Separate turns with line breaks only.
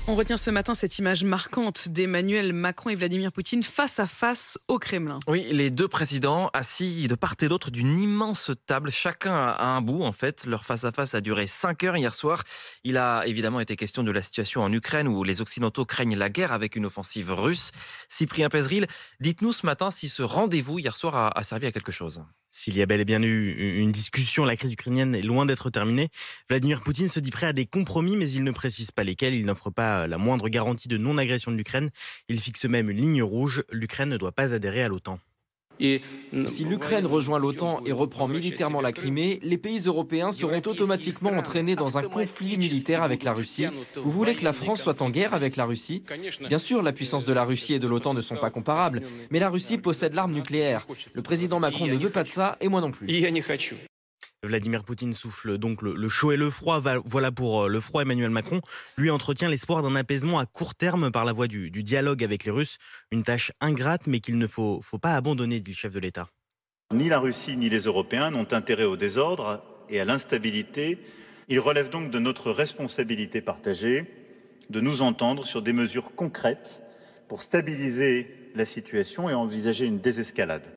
On retient ce matin cette image marquante d'Emmanuel Macron et Vladimir Poutine face à face au Kremlin.
Oui, les deux présidents assis de part et d'autre d'une immense table, chacun à un bout en fait. Leur face-à-face a duré 5 heures hier soir. Il a évidemment été question de la situation en Ukraine où les Occidentaux craignent la guerre avec une offensive russe. Cyprien Pézeril, dites-nous ce matin si ce rendez-vous hier soir a servi à quelque chose.
S'il y a bel et bien eu une discussion, la crise ukrainienne est loin d'être terminée. Vladimir Poutine se dit prêt à des compromis, mais il ne précise pas lesquels. Il n'offre pas la moindre garantie de non-agression de l'Ukraine. Il fixe même une ligne rouge. L'Ukraine ne doit pas adhérer à l'OTAN.
Si l'Ukraine rejoint l'OTAN et reprend militairement la Crimée, les pays européens seront automatiquement entraînés dans un conflit militaire avec la Russie. Vous voulez que la France soit en guerre avec la Russie? Bien sûr, la puissance de la Russie et de l'OTAN ne sont pas comparables, mais la Russie possède l'arme nucléaire. Le président Macron ne veut pas de ça, et moi non plus.
Vladimir Poutine souffle donc le chaud et le froid. Voilà pour le froid. Emmanuel Macron, lui, entretient l'espoir d'un apaisement à court terme par la voie du dialogue avec les Russes. Une tâche ingrate, mais qu'il ne faut pas abandonner, dit le chef de l'État.
Ni la Russie ni les Européens n'ont intérêt au désordre et à l'instabilité. Il relève donc de notre responsabilité partagée de nous entendre sur des mesures concrètes pour stabiliser la situation et envisager une désescalade.